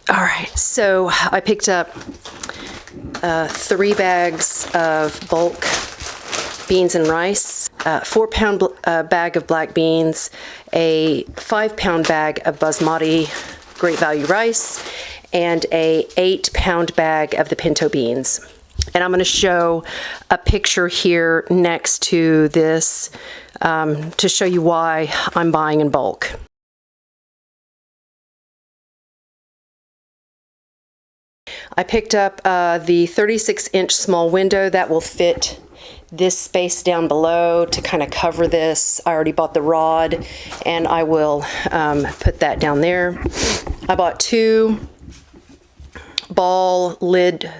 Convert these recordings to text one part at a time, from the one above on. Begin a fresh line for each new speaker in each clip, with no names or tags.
All right, so I picked up 3 bags of bulk beans and rice, a 4-pound bag of black beans, a 5-pound bag of basmati great value rice, and a 8-pound bag of the pinto beans. And I'm going to show a picture here next to this to show you why I'm buying in bulk. I picked up the 36-inch small window that will fit this space down below to kind of cover this. I already bought the rod and I will put that down there. I bought 2 ball lid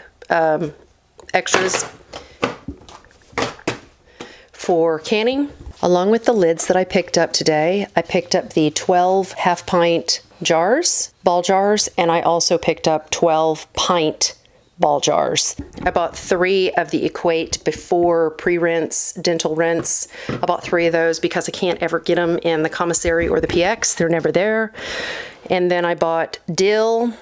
extras for canning. Along with the lids that I picked up today, I picked up the 12 half-pint jars, ball jars, and I also picked up 12 pint ball jars. I bought 3 of the Equate before pre-rinse dental rinse. I bought 3 of those because I can't ever get them in the commissary or the PX. They're never there. And then I bought dill.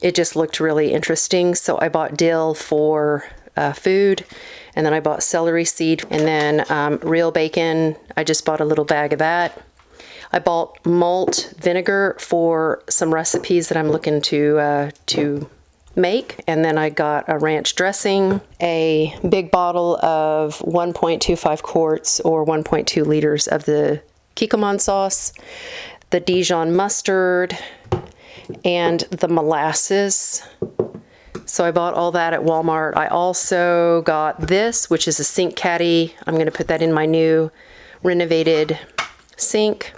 It just looked really interesting, so I bought dill for food. And then I bought celery seed, and then real bacon. I just bought a little bag of that. I bought malt vinegar for some recipes that I'm looking to make. And then I got a ranch dressing, a big bottle of 1.25 quarts or 1.2 liters of the Kikkoman sauce, the Dijon mustard, and the molasses. So I bought all that at Walmart. I also got this, which is a sink caddy. I'm going to put that in my new renovated sink.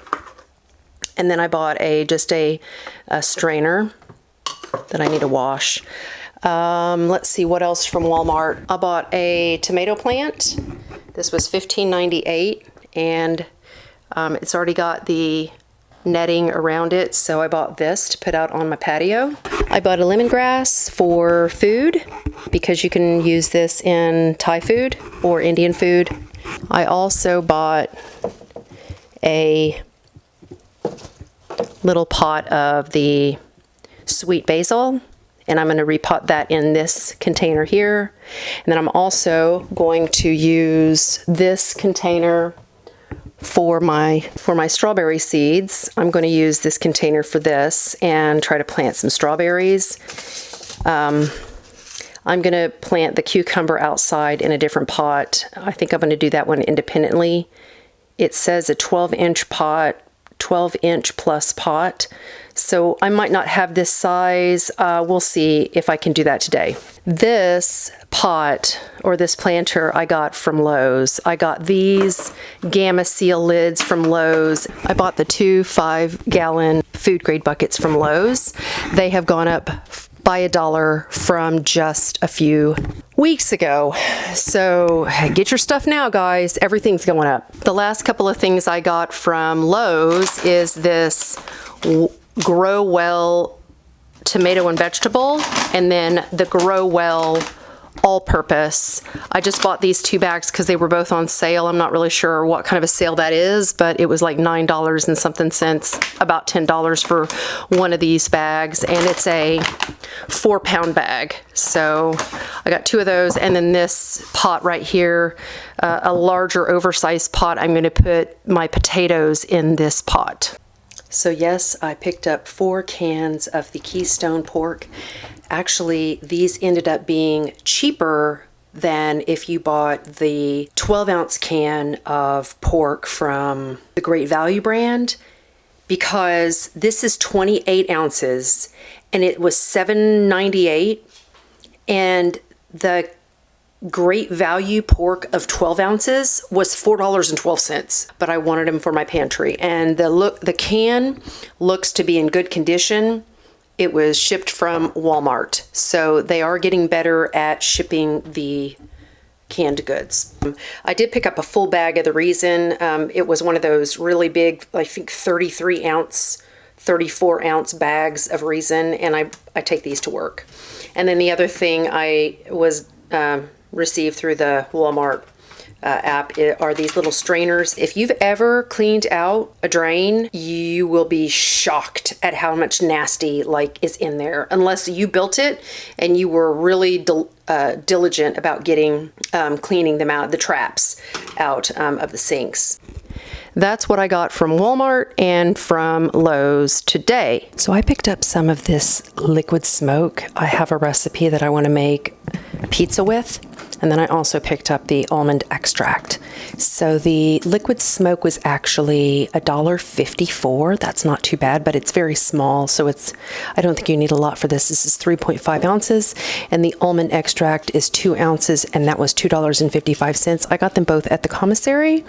And then I bought just a strainer that I need to wash. Let's see what else from Walmart. I bought a tomato plant. This was $15.98, and it's already got the netting around it, so I bought this to put out on my patio. I bought a lemongrass for food because you can use this in Thai food or Indian food. I also bought a little pot of the sweet basil, and I'm going to repot that in this container here. And then I'm also going to use this container for my strawberry seeds. I'm going to use this container for this and try to plant some strawberries. I'm going to plant the cucumber outside in a different pot. I think I'm going to do that one independently. It says a 12-inch pot, 12-inch plus pot. So I might not have this size. We'll see if I can do that today. This pot or this planter I got from Lowe's. I got these Gamma Seal lids from Lowe's. I bought the 2 5-gallon food grade buckets from Lowe's. They have gone up by $1 from just a few weeks ago. So get your stuff now, guys. Everything's going up. The last couple of things I got from Lowe's is this Grow Well tomato and vegetable, and then the Grow Well all-purpose. I just bought these 2 bags because they were both on sale. I'm not really sure what kind of a sale that is, but it was like $9 and something cents, about $10 for one of these bags, and it's a 4-pound bag. So I got 2 of those, and then this pot right here, a larger oversized pot. I'm going to put my potatoes in this pot. So yes, I picked up 4 cans of the Keystone Pork. Actually, these ended up being cheaper than if you bought the 12-ounce can of pork from the Great Value brand, because this is 28 ounces and it was $7.98, and the Great Value pork of 12 ounces was $4.12, but I wanted them for my pantry. And the can looks to be in good condition. It was shipped from Walmart, so they are getting better at shipping the canned goods. I did pick up a full bag of the Reason. It was one of those really big, I think 33 ounce, 34 ounce bags of Reason, and I take these to work. And then the other thing I was received through the Walmart app are these little strainers. If you've ever cleaned out a drain, you will be shocked at how much nasty is in there, unless you built it and you were really diligent about getting cleaning them out, the traps out of the sinks. That's what I got from Walmart and from Lowe's today. So I picked up some of this liquid smoke. I have a recipe that I want to make pizza with. And then I also picked up the almond extract. So the liquid smoke was actually $1.54. That's not too bad, but it's very small. So I don't think you need a lot for this. This is 3.5 ounces. And the almond extract is 2 ounces, and that was $2.55. I got them both at the commissary.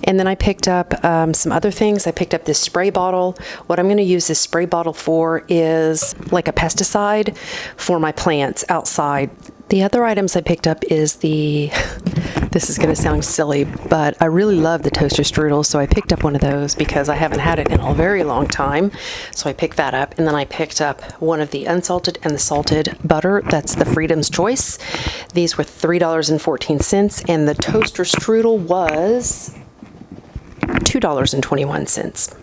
And then I picked up some other things. I picked up this spray bottle. What I'm going to use this spray bottle for is like a pesticide for my plants outside. The other items I picked up is this is going to sound silly, but I really love the toaster strudel, so I picked up one of those because I haven't had it in a very long time. So I picked that up, and then I picked up one of the unsalted and the salted butter. That's the Freedom's Choice. These were $3.14, and the toaster strudel was $2.21.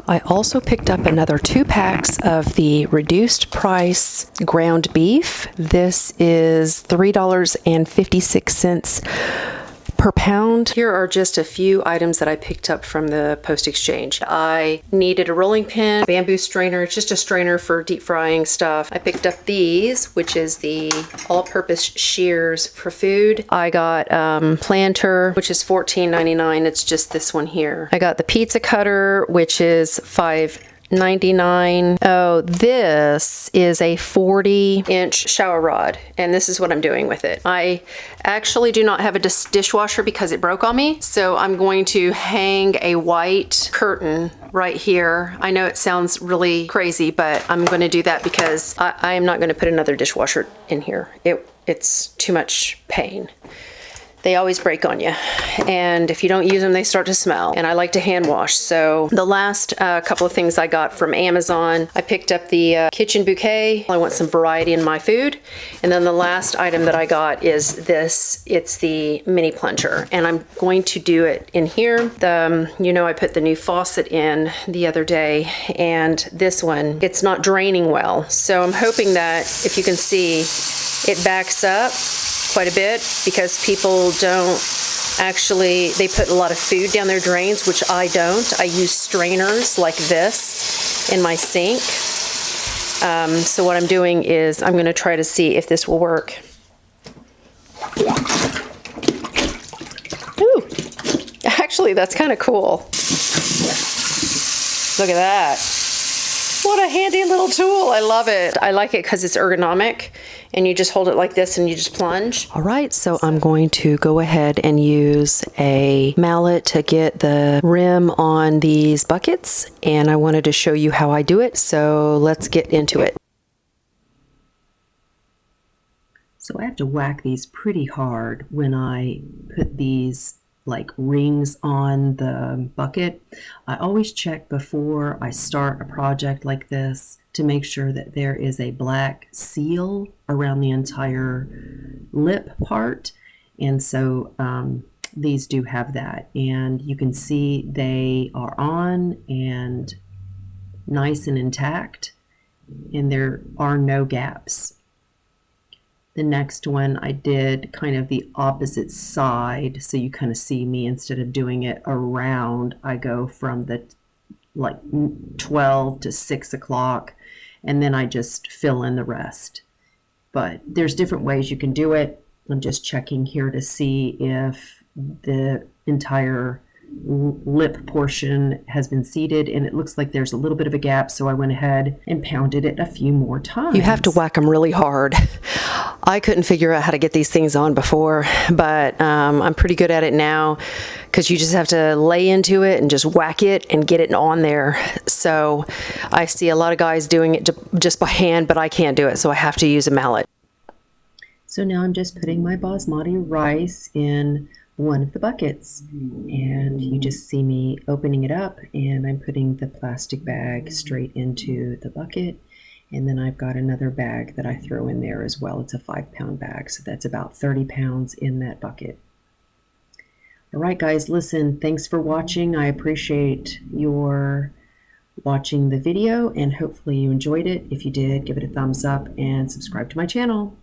I also picked up another 2 packs of the reduced price ground beef. This is $3.56 per pound. Here are just a few items that I picked up from the post exchange. I needed a rolling pin, bamboo strainer. It's just a strainer for deep frying stuff. I picked up these, which is the all-purpose shears for food. I got planter, which is $14.99. It's just this one here. I got the pizza cutter, which is $5.99. Oh, this is a 40-inch shower rod, and this is what I'm doing with it. I actually do not have a dishwasher because it broke on me, so I'm going to hang a white curtain right here. I know it sounds really crazy, but I'm going to do that because I am not going to put another dishwasher in here. It's too much pain. They always break on you, and if you don't use them, they start to smell, and I like to hand wash. So the last couple of things I got from Amazon, I picked up the kitchen bouquet. I want some variety in my food. And then the last item that I got is this. It's the mini plunger, and I'm going to do it in here. I put the new faucet in the other day, and this one, it's not draining well. So I'm hoping that, if you can see, it backs up quite a bit, because people don't actually, they put a lot of food down their drains, which I don't. I use strainers like this in my sink. So what I'm doing is I'm going to try to see if this will work. Ooh, actually that's kind of cool. Look at that. What a handy little tool. I love it. I like it because it's ergonomic, and you just hold it like this and you just plunge. All right, so I'm going to go ahead and use a mallet to get the rim on these buckets, and I wanted to show you how I do it, so let's get into it. So I have to whack these pretty hard when I put these rings on the bucket. I always check before I start a project like this to make sure that there is a black seal around the entire lip part, and so these do have that, and you can see they are on and nice and intact, and there are no gaps. The next one I did kind of the opposite side, so you kind of see me, instead of doing it around, I go from the 12 to 6 o'clock, and then I just fill in the rest. But there's different ways you can do it. I'm just checking here to see if the entire lip portion has been seated, and it looks like there's a little bit of a gap, so I went ahead and pounded it a few more times. You have to whack them really hard. I couldn't figure out how to get these things on before, but I'm pretty good at it now, because you just have to lay into it and just whack it and get it on there. So I see a lot of guys doing it just by hand, but I can't do it, so I have to use a mallet. So now I'm just putting my basmati rice in one of the buckets, and you just see me opening it up, and I'm putting the plastic bag straight into the bucket, and then I've got another bag that I throw in there as well. It's a 5-pound bag, so that's about 30 pounds in that bucket. All right, guys, listen, thanks for watching. I appreciate your watching the video, and hopefully you enjoyed it. If you did, give it a thumbs up and subscribe to my channel.